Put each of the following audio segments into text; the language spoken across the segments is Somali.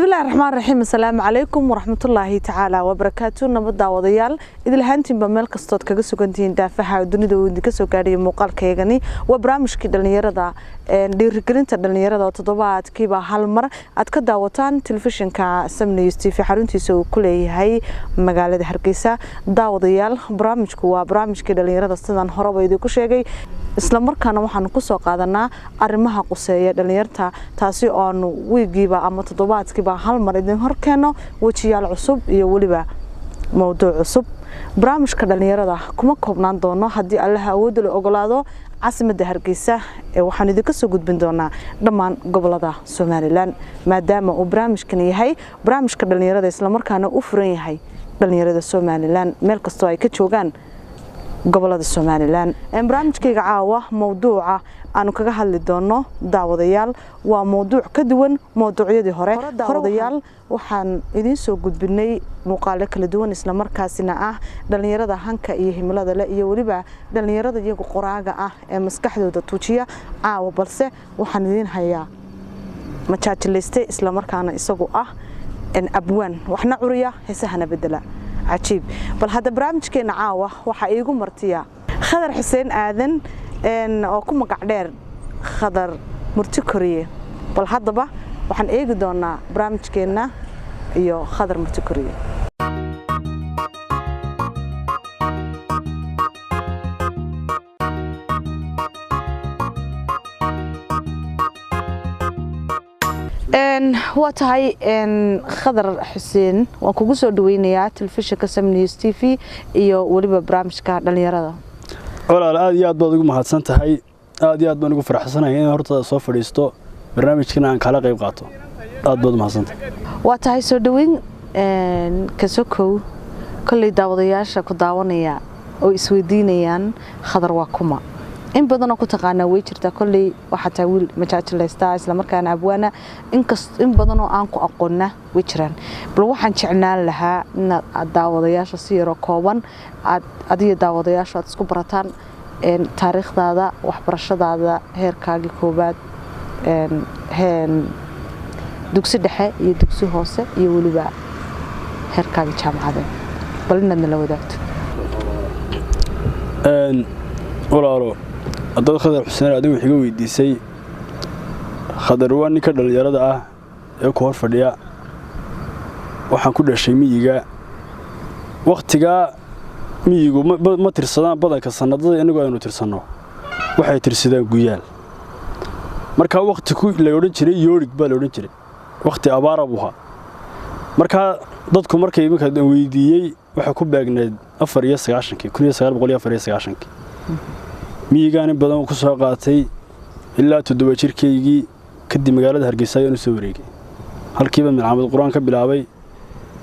بسم الله الرحمن الرحيم السلام عليكم ورحمة الله تعالى وبركاته نبض وضيال إذا هانتين بمال كستود كجسو كنتين دافعها الدنيا دو كسو قاري مقال كيغني وبرامج كده نيردا ديرجرينتا دنيردا وتضبعات كيبا هالمر أتكدا وطان تلفزيون كسمني يستي في حرونتي سو كله هاي مقالة هرقيسة دا وضيال برامج كوا برامج كده نيردا استدان هربا يدو كشيء isla markaana waxaan ku soo qaadanaa arimaha quseeya dhalinyarta taasi oo wiigiiba ama toddobaadkiiba hal mar idin horkeeno wajiyaal cusub iyo waliba mowduuc cusub barnaamijka dhalinyarada kuma koobnaan doono hadii Allah awood u ogolaado caasimadda Hargeysa waxaan idinka soo gudbin doonaa dhammaan gobolada Soomaaliland maadaama uu barnaamijkan yahay barnaamijka dhalinyarada isla markaana u furan yahay dhalinyarada Soomaaliland meel kasta ay ka joogaan gobolada Soomaaliland barnaamijkayga caawa mowduuca aanu kaga hadli doono daawadayaal waa mowduuc ka duwan mowduucyadii hore daawadayaal waxaan idin soo gudbinay muuqaalo kala duwan isla markaasina ah dhalinyarada hanka iyo himilada leh iyo waliba dhalinyarada iyagu qoraaga ah ee maskaxdooda tuujiya caawa balse waxaan idin hayaa machaachileyste isla markaana isagu ah abwaan waxna curiya heesahana bedela عجيب بل هذا برامج كنا عاوة وحقيقو مرتيا خضر حسين آذن أو كم قعدير خضر مرتكرية بل هذا بقى وحن إيجو دونا برامج كنا يو خضر مرتكرية هو تهاي خضر حسين وكوكو سو دوينيا تلفزيون كسمني تي في iyo waliba barnaamijka dhalinyarada walaal aad iyo aad baad ugu mahadsan tahay aad iyo aad baan ugu faraxsanahay in horta soo fadhiisto barnaamijkan aan kala qayb qaato aad baad mahadsan tahay waa tahay soo dhaweyn ka sokow kulli daawadayaasha ku daawanaya oo isweydiinayaan khadar waa kuma in badan oo ku taqaana way jirta kulli waxa taa wiil machaachileysta isla markaana abwaana in badan oo aan ku aqoonna way jiraan bal waxaan jeclaan lahaa in daawadayaasha si yar oo kooban adiga daawadayaasha aad isku barataan taariikhdaada waxbarashadaada heerkaaga koobaad dugsi dhexe iyo dugsi hoose iyo waliba heerkaaga jaamacada bal inaad la wadaagto walaalo adoo khadar xuseen adigu xiga weydiisay khadar waa ninka dhalinyarada ah ee ku hor fadhiya waxaan ku dhashay miyiga waqtiga miyigu ma tirsadaan badanka sanadada inagu aynu tirsano waxay tirsadaan guyaal marka waqti ku la oran jiray yoorig baa la oran jiray waqti abaar abuha marka dadku markay iminka weydiiyay waxa ku baagneed 1994 miyigaan badan ku soo qaatay ilaa 7 jirkaygii kadib magaalada Hargeysa ayaan soo wareegay halkiiba milcamad quraan ka bilaabay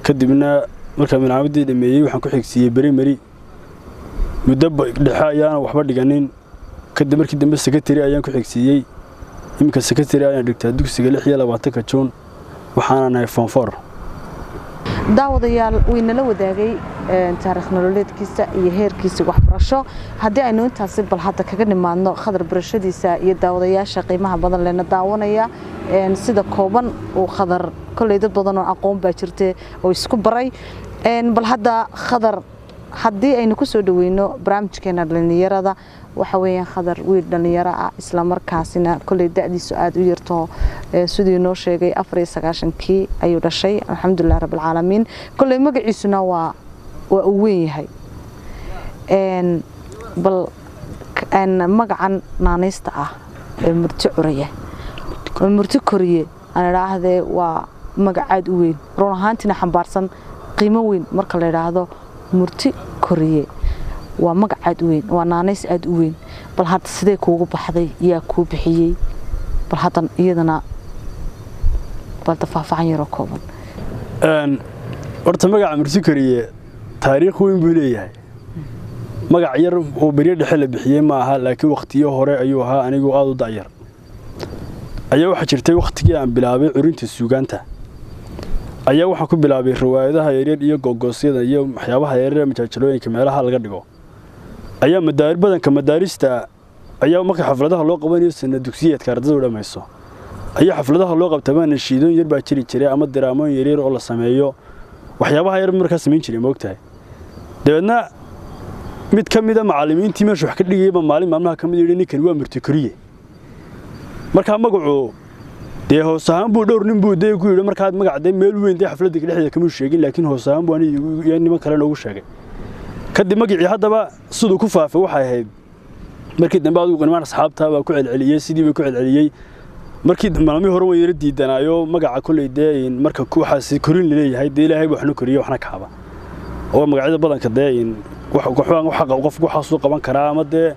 kadibna marka milcamadii dhameeyay waxaan ku xigsiiyay primary muddo dhexe ayaan waxba dhiganin kadib markii dambe secretary ayaan ku xigsiiyay imka secretary ayaan dhigtay dugsiga 26 June waxaan ahay form 4 daawadayaal wayna la wadaagay taariikh nololeedkiisa iyo heerkiisa waxbarasho hadii aynu intaas bal hadda kaga nimaadno khadar barashadiisa iyo daawadayaasha qiimaha badan leena daawanaya sida kooban oo khadar kulay dad badan oo aqoon baa jirtay oo isku baray bal hadda khadar hadii aynu ku soo dhaweyno barnaamijkeena dhalinyarada waxa weeyaan khadar wiil dhalinyaro ah isla markaasina kulay da'diisu aad u yarto sidii noo sheegay 94kii ayuu dhashay alxamdulillah rabbil caalamiin kulay magaciisuna waa uu weyn yahay bal magacan naanaysta ah ee murti curiye murti koriye aan raahdee waa magacaad u weyn run ahaantina xambaarsan qiimo weyn marka la yiraahdo murti koriye waa magacaad weyn waa naanays aad u weyn bal hadda sidee kuugu baxday yaa ku bixiyay bal hadda iyadana bal tafaafacan yar oo kooban horta magaca murti koriye taariikh weyn buu leeyahay magac yar oo bariye dhexe la bixiyay ma aha laakiin waqtiyo hore ayuu ahaa anigu aad u da'yar ayaa waxa jirtay waqtigii aan bilaabay curinta suugaanta ayaa waxa ku bilaabay riwaayadaha yaryar iyo googoosyada iyo waxyaabaha yaryar ee majaajilooyinka meelaha laga dhigo ayaa badanka madaarista ayaa marka xafladaha loo qabanayo sanad dugsiyeedka ardaydu dhamayso ayaa xafladaha loo qabtaa baan nashiidoon yar baa jiri jiray ama diraamoon yaryar oo la sameeyo waxyaabaha yar markaa samayn jiray ma ogtahay dabeedna mid ka mid ah macallimiintii meesha wax ka dhigayba maalmaha ka mid yidhi ninkan waa murti koriye markaa magacu dee hoos ahaan buu dhowr nin buu day ku yidhi markaad magacday meel weyn day xafladda dhexdeeda kama sheegin laakiin hoos ahaan buu aniga niman kale noogu sheegay kadib magacii haddaba siduu ku faafay waxay ahayd markii dambe adigu niman asxaabta baa ku celceliyay sidii bay ku celceliyay markii maalmihii hore way yara diidanaayo magaca kulay dee marka waxaas korin leeyahay dee ilaahay waxna koriyo waxna kaaba oo magacyada badanka dee qofku waxaasuu qaban karaa ama dee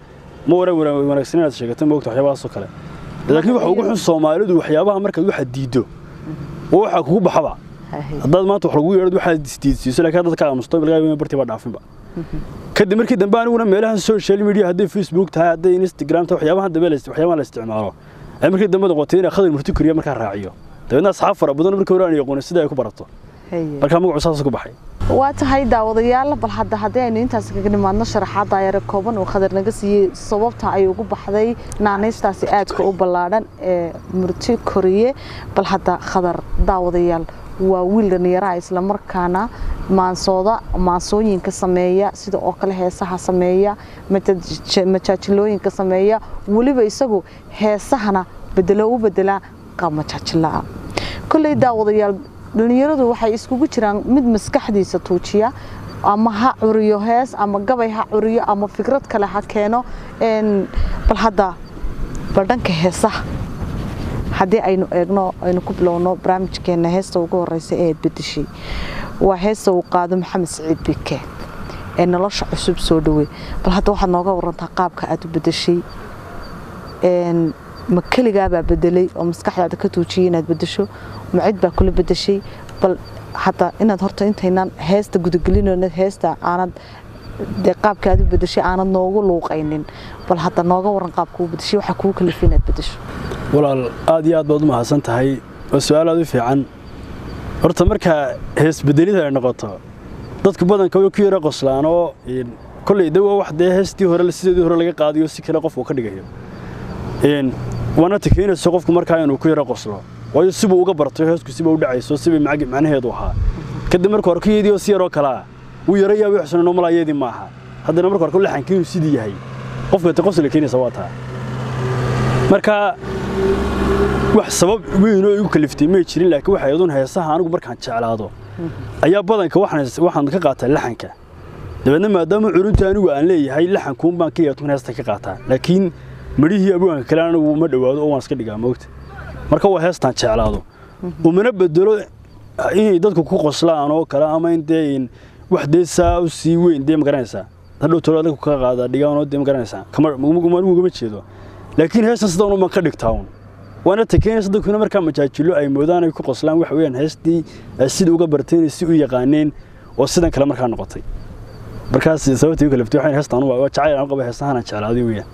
ma wanaagsan inaad sheegato ma ogta waxyaabahaasoo kale laakiin waxa ugu xun Soomaalidu waxyaabaha markaad waxa diido oo waxa kugu baxaba haddaad maanta wax lagu yeedho waxaad diidsiiso laakiin dadka aamusto bilaa bartiba dhaafinba kadib markii dambe aniguna meelaha social media hadday Facebook tahay hadday Instagram tahay waxyaabaha la isticmaalo ay markii dambe noqotay in Khadar Murti Koriye markaa raaciyo dabeedna asxaab fara badan markii hore aan yaqoon sida ay ku barato markaa magacu saas ku baxay waa tahay daawadayaal bal hadda aynu intaas kaga nimaadno sharaxaad ayar kooban oo Khadar naga siiyay sababta ay ugu baxday naanaystaasi aadka u ballaaran ee Murti Koriye bal hadda Khadar daawadayaal waa wiil dhalinyaro isla markaana maansooyinka sameeya sida oo kale heesaha sameeya majaajilooyinka sameeya waliba isagu heesahana bedela qamajaajilaa kulay daawadayaal dhalinyaradu waxay iskugu jiraan mid maskaxdiisa tuujiya ama ha curiyo hees ama gabay ha curiyo ama fikrad kale ha keeno bal hadda badhanka heesaha haddii aynu eegno aynu ku bilowno barnaamijkeena heesta ugu horeysa ee bedeshay waa heesta uu qaado Maxamed Saciid Bike ee nolosha cusub soo dhawey bal hadda waxaad nooga warantaa qaabka aad u bedeshay ma kaligaa baa bedelay oo maskaxdaada ka tuujiyay inaad bedesho ma cid baa kula bedeshay bal hadda inaad horta intaynaan heesta gudagelinayno heesta aanad qaabka aad u bedeshay aanad noogu luuqaynin bal hadda nooga waran qaabka uu bedeshay waxa kugu kalifay inaad bedesho walaal aad iyo aad baad u mahadsan tahay oo su'aal aad u fiican horta marka hees bedelida ay noqoto dadku badanka way ku yara qoslaan oo kulay dawo wax dee heestii hore sidii hore laga qaadiyo si kale qof uu ka dhigayo wana takeynayso qofku markaa inuu ku yara qoslo waayo sibuu uga bartay heesku sibuu u dhacayso sibay macnaheedu ahaa kadib markii horkeedii oo si yar oo kala uu yara yaab waxsan noo malaayadii maaha haddana markii hore laxankiisu sidii yahay qofka ta qosla keenaysa waa taa marka wax sabab weyn oo igu kaliftay ma jirin laakiin waxa ayadun heesaha anigu markaan jeclaado ayaa badanka waxaan ka qaataa laxanka dabeedna maadaama curunta anigu aan leeyahay laxankuun baan ka yeeto heesta ka qaataa laakiin marihii abwaanka kale anigu ma dhawaado oo waan iska dhigaa moogta marka waa heestaan jeclaado umana bedelo in dadku ku qoslaan oo kala ama in wax deesaa u sii weyn ma garanaysaa hadhow tolada ku ka qaada dhigaan oo ma garanaysaa uma jeedo laakiin heestan sidoo ma ka dhigtaa وانا تكينس dadkuna marka majaajilo ay moodaan ay ku qoslaan wax weeyaan heestii sida uga barteen si u yaqaaneen oo sidan kale marka noqotay markaas sababtii kale ftay waxaan heestaan waa jacayl aan qabo heesahan aan jeclaaday weeyaan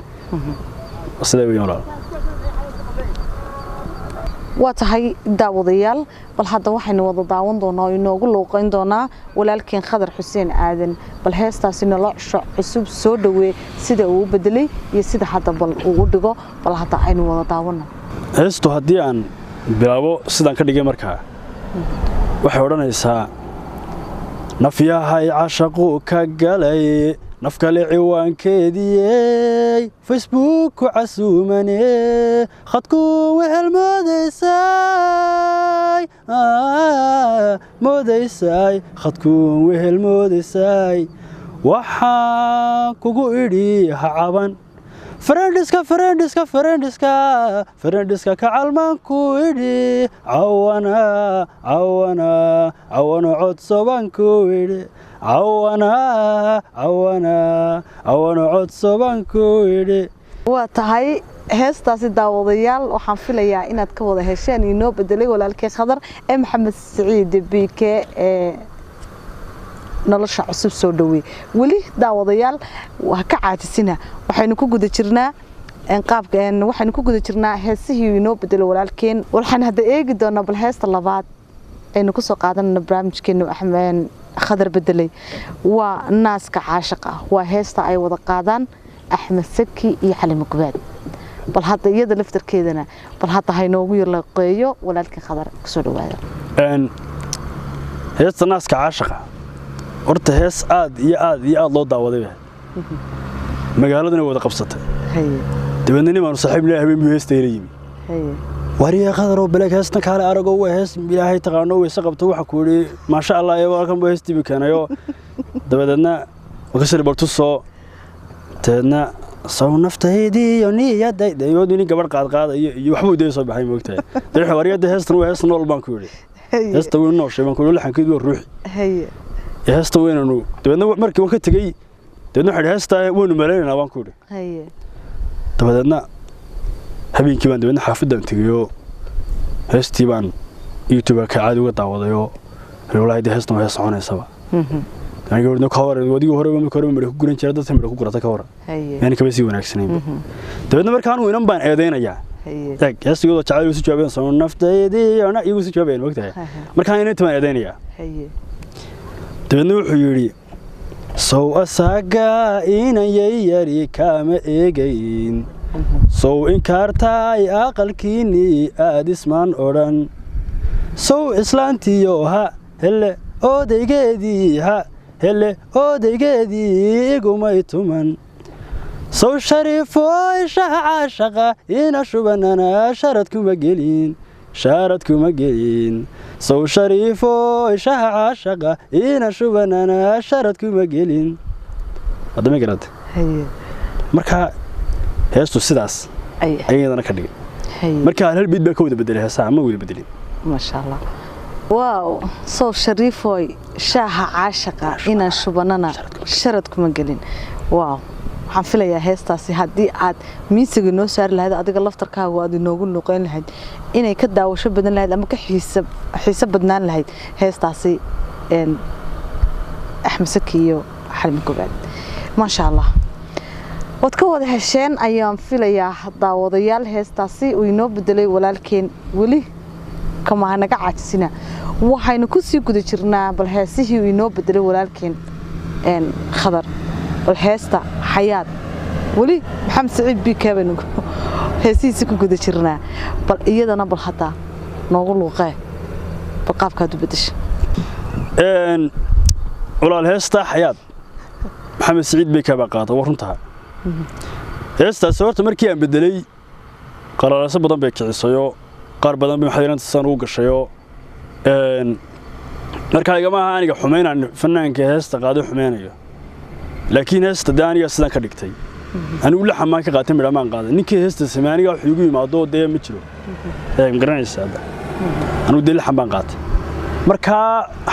sida weeyaan waa tahay daawadayaal bal hadda waxaynu wada daawan doonaa inoogu looqayn doonaa walaalkeen Khadar Xuseen Aadan bal heestaasi nolosha cusub soo dhaweey sida uu bedelay iyo sida hadda bal uu dhigo bal hadda aynu wada daawano heestu haddii aan bilaabo sidaan ka dhigay markaa waxay odhanaysaa nafyahay cashaqu ka galay naf kale ciwaankeedii Facebook ku casuumane khadku wehel moodaysay khadku wehel moodaysay waxaan kugu idhi ha caban فرندسكا كعلمان كويدي عوانا عود صوبان كويدي عوانا عود صوبان كويدي واتهاي heestaasi daawadayaal waxaan filayaa inaad ka wada hesheen inoo bedelay walaalkay Khadar Maxamed Saciid Bike nolosha cusub soo dhaweey wali daawadayaal waa ka caajisina waxaynu ku guda jirnaa waxaynu ku guda jirnaa heesihii inoo bedelo walaalkeen waxaan hadda eegi doonaa bal heesta labaad aynu ku soo qaadanayna barnaamijkeena Axmed Khadar bedelay waa naaska caashiqa waa heesta ay wada qaadaan Axmed Saki iyo Xalimo Gubaad bal hadda iyada laftarkeedana bal hadda haynoogu yalaqeeyo walaalkii Khadar kusoo dhawaada heesta naaska caashaqa horta hees aad iyo aad loo daawaday magaaladana wada qabsatay dabeedna nimaanu saaxiib leeyahay habeen buu heesta yimi wariya Khadar oo balaag heestan kale arago waa hees ilaahay taqaano weeysa qabto waxa ku yiri ma sha Allah ee walkan buu heestii keenayo dabeedna wakasir bartu soo teedna soo naftaydii iyo niyadayda iyo dini gabar qaadayo iyo waxbuu deey soo baxay moogtay dadka wariyada heestan waa heestan nool baan ku yiri heesta weyn noo sheeban ku laxankeedu waa ruuxi heesta weynanu dabeedna markii uu ka tagay dabeedna waxa heesta weynu maleynaa baan ku yiri dabeedna habeenkii baan dabeedna xaafadan tagayo heestii baan YouTube ka caadi uga daawadayo walaayda heestan waa soconaysaba aniga wadno ka waran wadiga hore ma ku guran jiray dadka ma ku gurata ka waran yani kaba si wanaagsaneen dabeedna markaan uu inan baan eedeynaya heestigooda jacayl isu jawaabeen soo naftaydii ana igu isu jawaabeen waqtiga markaan inay taan eedeynaya dabeedna wuxuu yiri soo asaga inan yari kama eegayn soo inkaartay aqalkiini aadisman oran soo islaantiyo ha hele odaygeedii ha hele odaygeedii igumay tuman soo shariifoy shacaashaqa ina shubanana sharad kuma gelin soo shariifoy shacaashaqa ina shubanana sharad kuma gelin adama garad marka heestu sidaas ayadana ka dhigay marka hal bid ba ka wada bedelay heesaha ma wada bedelin ma sha Allah واو صو شريفوي شاها عاشقة إنا شباننا شرد كما قلين واو waxaan filayaa heestaasi hadii aad miisiga noo saar lahayd adiga laftarkaaga waad inoogu noqon lahayd inay ka daawasho badan lahayd ama ka xiisab badnaan lahayd heestaasi Axmed Saki iyo Xalmi Gobaad ma sha Allah wad ka wada hesheen ayaan filayaa daawadayaal heestaasi uu inoo bedelay walaalkeen wali kama naga caajisina waxaynu ku sii guda jirnaa bal heesihii inoo bedelay walaalkeen Khadar bal heesta xayaad wali Maxamed Saciid Bikabanu heesihiisa ku guda jirnaa bal iyadana bal hada noogu luuqay bal qaabkaad u bedeshay walaal heesta xayaad Maxamed Saciid Bikaba qaata warunta heesta sababta markii aan bedelay qaraarayso badan bay kicisayo qaar badan bay xayiraanta san ugu gashayo marka igama aha aniga xumeynaan fanaanka heesta qaado xumeynayo laakiin heesta daaniga sidan ka dhigtay anigu la xamaan ka qaatay midhamaan qaaday ninkii heesta samaaniga wax igu yimaado dee ma jiro ma garanaysaa anigu dee la xamaan qaatay marka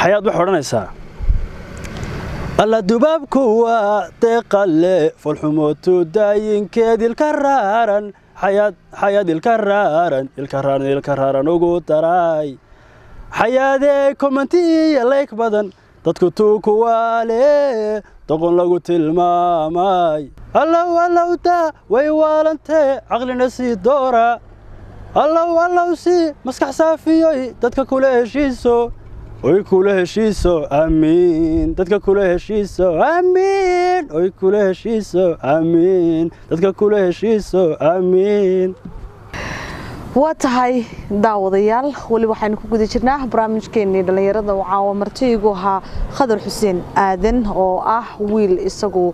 xayaad wax odhanaysaa alla dubaabku waa deeqalle falxumootu daayinkeed ilkaraaran حياد الكرارن ugu daray xayaade commenti like badan dadku tuuku wale doqon lagu tilmaamay Allah ta way walante aqlina si doora Allah si maskax saafiyay dadka kula heshiiso oy kula heshiiso amiin dadka kula heshiiso amiin oy kula heshiiso amiin dadka kula heshiiso amiin watahay daawadayaal wali waxaan ku guda jirnaa barnaamijkeena dhalinyarada oo martiigu ahaa Khadar Xuseen Aadan oo ah wiil isagu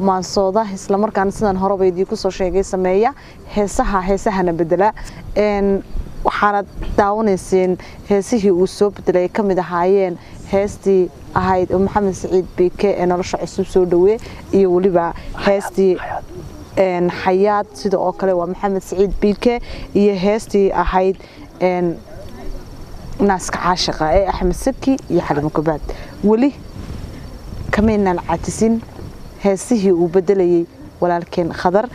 maansooda isla markaana sidan horebaydii ku soo sheegay sameeya heesahana bedela waxaana daawanayseen heesihii uu soo bedelay kamid ahaayeen heestii ahayd Maxamed Saciid Bike ee nolosha cusub soo dhaweey iyo waliba heestii xayaad sida oo kale waa Maxamed Saciid Bike iyo heestii ahayd naaska caashiqa ee Axmed Saki iyo Xalmi Gobaad wali kameenan caatisin heesihii uu bedelayay walaalkeen Khadar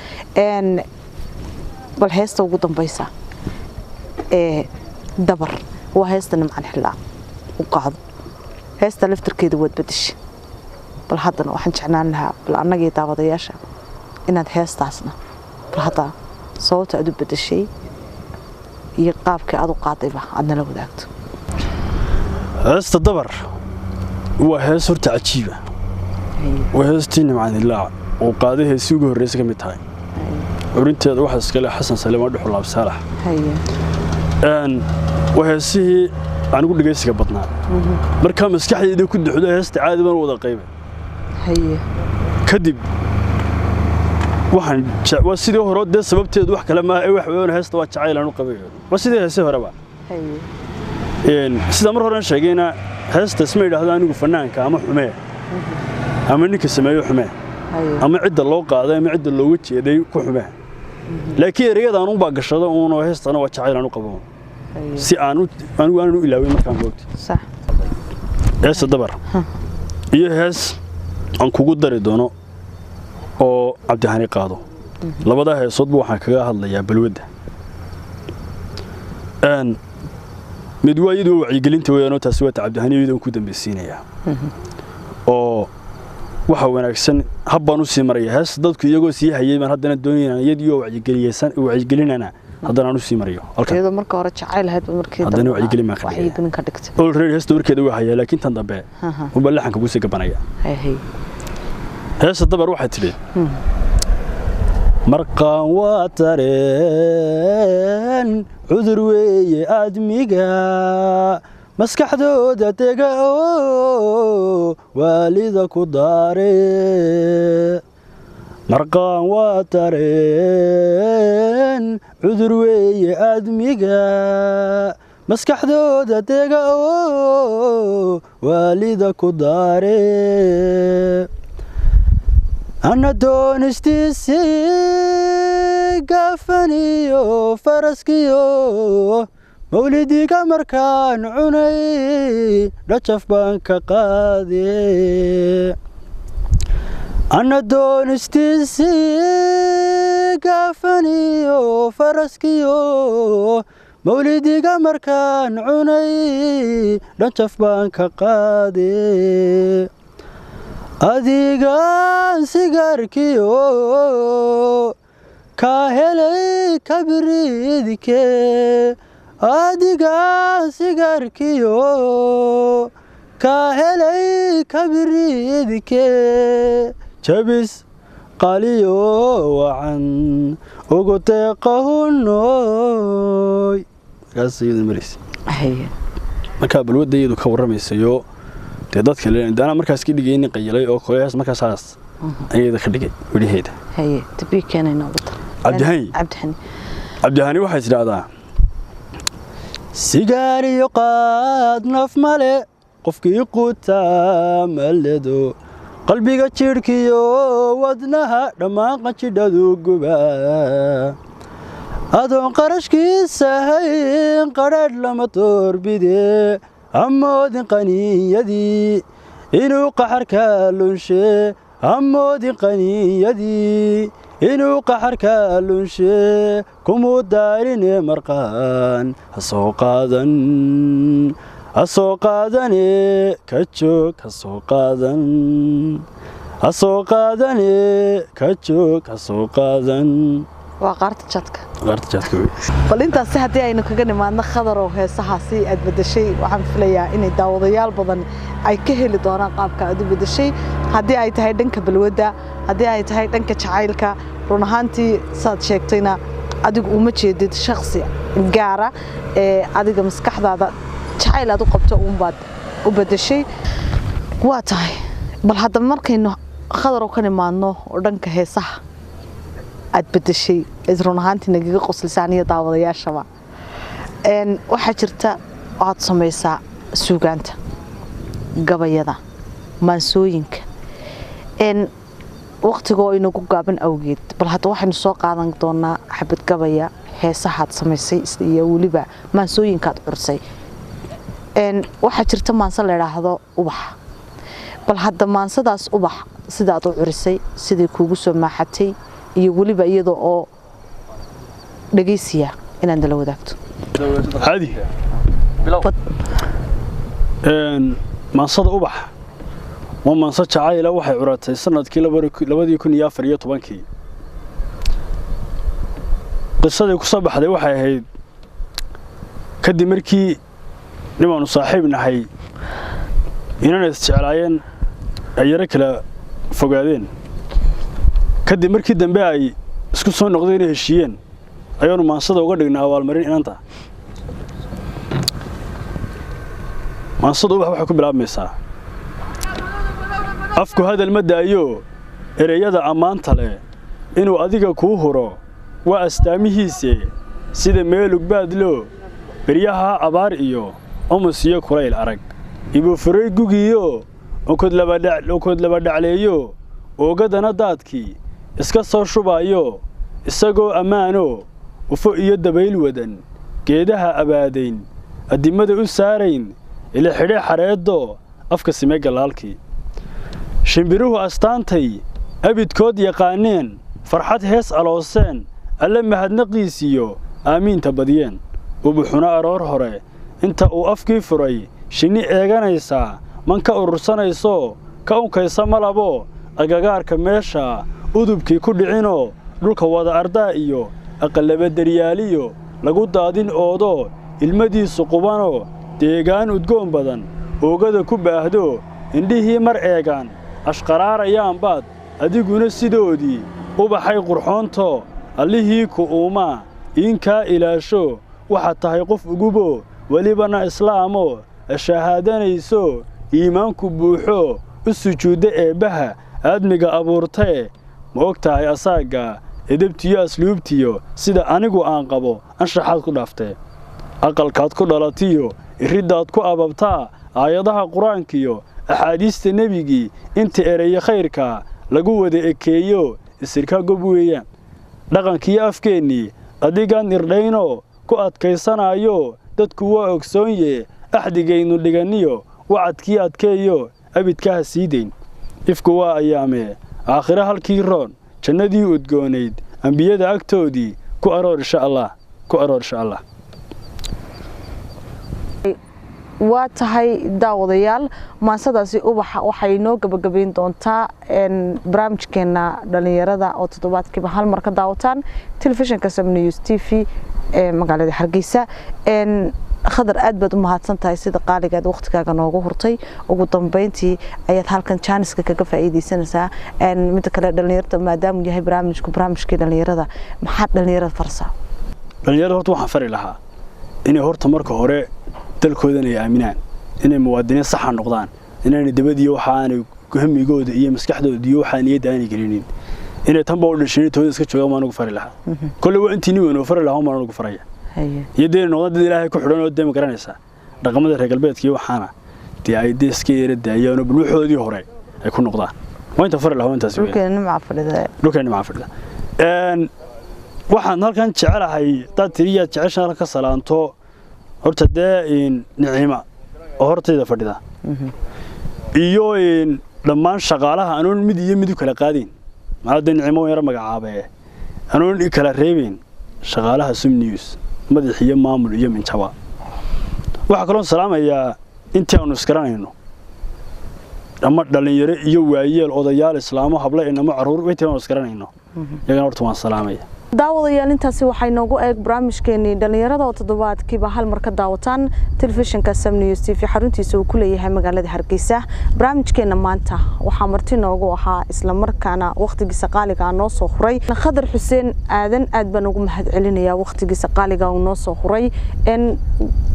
bal heesta ugu dambaysa dabar waa heesta nimcan xilaa u qaado heesta laftarkeeda wad bedeshay bal haddana waxaan jeclaan lahaa bal annagii daawadayaasha inaad heestaasna bal hadda sababta aad u bedeshay iyo qaabka aad u qaadayba aad nala wadaagto heesta dabar waa hees horta cajiiba waa heestii nimcan ilaa oo qaaday heesii ugu horreysay ka mid tahay curinteeda waxa iska leh Xasan Saleema Dhuxulaab Saalax وهسيه أنا أقول لك إيش قبضنا مركب مسكحي إذا كنت حدا هستعاد من وضع قيمة كذب وحن وسيده هرود ده سبب تدوح كلامه أي واحد وين هست واتشعيل أنا قبيه وسيده هسه هربا إن سيدا مرة هرنا شقينا هست اسمه ده هذا نقول فنان كأما حماه أما إنك سماه حماه أما عد الله قاعدة أما عد الله وجه ده كحماه لكن رياض أنا باقي الشهادة وأنا هست أنا واتشعيل أنا قبيه si aanu ilaaway markaan goobti sax hees dabar iyo hees aan kugu dari doono oo Cabdihani qaado labada heesoodba waxaan kaga hadlayaa balwada mid waayadu wacyigelinta weeyano taasi waa Cabdihani iyadoo ku dambaysiinaya oo waxa wanaagsan habbaan u sii maray hees dadku iyagoo sii hayay man haddana doonayaan iyadoo wacyigelinana haddana aanu sii mariyo halka marka hore jacayl ahayd markii haddana wacyigelin ma ka dhigtay already heesta markeeda waa hayay laakiin tan dambe uu balaxanka buu sii gabanaya heesta dabar waxa tiri marqaan waa tareen cudur weeye aadmiga maskaxdooda taga oo waalida ku daaree مرقان واترين عذر وي أدميقا مسكح دودة تيقا والدك داري أنا دون استيسي قافنيو فرسكيو مولدي كمركان عني رجف بانك قاضي أنا دون استيسي قافنيو فرسكيو مولدي قمر كان عني رجف بانك قادي أديقان سيقاركيو كاهلي كبريدك أديقان سيقاركيو كاهلي كبريدك جبس قاليو وعن وقتقه النوي قاسيد المريس هي marka balwada iyadu ka waramaysayo dadka leen dana markaas ka dhigeen qayilay oo kooyaas markaas ayada ka dhigay wariheeda haye tabii keenayna wada Cabdihani waxa isdaadaa sigaariyo qaad naf male qofkii quuta maledo qalbiga jirkiyo wadnaha dhamaan qajidhadu guba adoon qarashkiisa hayn qadhaadh lama doorbide amoodin qaniyadii inuu qaxarka lunshe amoodin qaniyadii inuu qaxarka lunshe kumuu daarine marqaan ha soo qaadane ka joog ha soo qaadane ka joog ha soo qaadan waa qaarta jadka qolintaasi haddii aynu kaga nimaadno khadar oo heesahaasi aad bedeshay waxaan filayaa inay daawadayaal badan ay ka heli doonaan qaabka aad u bedeshay haddii ay tahay dhanka balwada haddii ay tahay dhanka jacaylka run ahaantii saad sheegtayna adigu uma jeedid shakhsi gaara ee adiga maskaxdaada jacayl aad u qabto baad u bedeshay waa tahay bal hadda markaynu khadar oo ka nimaadno oo dhanka heesaha aad bedeshay run ahaantii nagaga qoslisaan iyo daawadayaashaba waxaa jirta aad samaysaa suugaanta gabayada maansooyinka waqtigoo inagu gaaban awgeed bal hadda waxaynu soo qaadan doonaa xabad gabaya heesahaad samaysay iyo weliba maansooyinkaad cursay waxaa jirta maanso la yidhaahdo ubax bal hadda maansadaas ubax sidaad u curisay sidii kuugu soo maaxatay iyo weliba iyadoo oo dhageysiya inaan dala wadaagto caadi maansada ubax waa maanso jacayla waxay curatay sanadkii 2014 qisadii ku soo baxday waxay ahayd kadib markii nimaanu saaxiib nahay inaan isjeclaayeen ay yara kala fogaadeen kadib markii dambe ay isku soo noqday inay heshiiyeen ayaanu maansada uga dhignaa abaalmarin inanta maansada ubax waxay ku bilaabmaysaa afku hadal ma daayo ereyada ammaanta leh inuu adiga kuu huro waa astaamihiise sida meelugbaadlo beryaha abaar iyo omus iyo kulayl arag ibuu furay gugiyo onkod laba dhacleeyo oogadana daadkii iska soo shubayo isagoo ammaano ufo iyo dabayl wadan geedaha abaadayn addimada u saarayn ila xidhe xareeddo afka sime galaalkii shimbiruhu astaantay abidkood yaqaaneen farxad hees alooseen alle mahadnaqiisiyo aamiinta badiyeen ubuxuna aroor hore inta uu afkii furay shinni eeganaysaa man ka urursanayso ka unkaysa malabo agagaarka meesha udubkii ku dhicinoo dhulka wada ardaa iyo aqallaba daryaaliyo lagu daadin oodo ilmadiisu qubanoo deegaan udgoon badan oogada ku baahdo indhihii mar eegaan ashqaraarayaan baad adiguna sidoodii ubaxay qurxoonto allihii ku uumaa iinkaa ilaasho waxaad tahay qof ugubo welibana islaamo ashahaadanayso iimaanku buuxo u sujuudda eebbaha aadmiga abuurtee ma og tahay asaagga edebtiyo asluubtiyo sida anigu aan qabo anshaxaad ku dhaaftee aqalkaad ku dhalatiyo iriddaad ku ababtaa aayadaha qur-aankiyo axaadiista nebigii inta ereye khayrka lagu wada ekeeyo isirka gob weeyaan dhaqankiyo afkeennii adigaan irdhaynoo ku adkaysanayo dadku waa ogsoonye axdigaynu dhiganniyo wacadkii adkeeyo abidkaha sii dayn ifku waa ayaamee aakhire halkii roon jannadii udgoonayd ambiyada agtoodii ku aroor insha allah waa tahay daawadayaal maansadaasi ubaxa waxay noo gabagabayn doontaa barnaamijkeena dhalinyarada oo toddobaadkiiba hal mar ka daawataan telefishinka Sam News TV ee magaalada Hargeysa khadar aad baad u mahadsan tahay sida qaaligaad waqtigaaga noogu hurtay ugu dambeyntii ayaad halkan jaaniska kaga faa'iideysanaysaa mid kale dhalinyarada maadaama yahay barnaamijkii dhalinyarada maxaa dhalinyarada farsa dhalinyarada horta waxaan fari lahaa inay horta marka hore dalkoodan ay aaminaan inay muwaadiniin sax noqdaan inay dabadiyo waxaanay hamigooda iyo maskaxdooda iyo waxaan niyad aan gelinin inay tan baa u dhashay tooda iska jooga ma anagu fari lahaa kullu waa intii niweyn oo fari lahaa ma anagu faraya yadeen noqdada ilaahay ku xidhan oo deem garanaysa dhaqamada reer galbeedka iyo waxaana tii ay deeska yara daayaan oo bulxoodii hore ay ku noqdaan waa inta fari lahaa intaas dhulkeena ma fadhida waxaan halkan jecelahay dad tiriya jeceshaan ka salaanto horta nicima oo hortayda fadhida iyo dhammaan shaqaalaha anoon mid iyo mid kala qaadin maada nicimo yar magacaabay anoon kala reebin shaqaalaha Sam News madaxiyo maamul iyo minjaba waxa kale oo salaamaya intii aanu iskaranayno ama dhalinyaro iyo waayeel odayaal islaamo habla inama caruur intii aanu iskaranayno iyagana horta waan salaamaya daawadayaal intaasi waxay noogu eeg barnaamijkeenii dhalinyarada oo toddobaadkiiba hal mar ka daawataan telefishinka Sam News TV xaruntiisa uu ku leeyahay magaalada Hargeysa barnaamijkeena maanta waxaa marti noogu ahaa isla markaana waqtigiisa qaaliga noo soo huray Khadar Xuseen aadan aad baan ugu mahadcelinayaa waqtigiisa qaaliga uu noo soo huray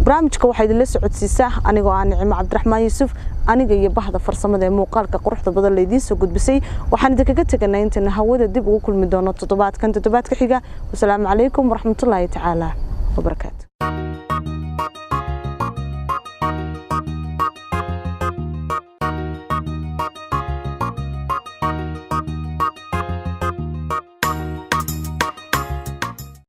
barnaamijka waxay idin la socodsiisaa anigoo aan Nicimo Cabdiraxmaan Yuusuf aniga iyo bahda farsamada ee muuqaalka quruxda badan leedin soo gudbisay waxaan idinkaga tagnaa inta hawada dib ugu kulmi doono toddobaadka xiga والسلام عليكم ورحمة الله تعالى وبركاته.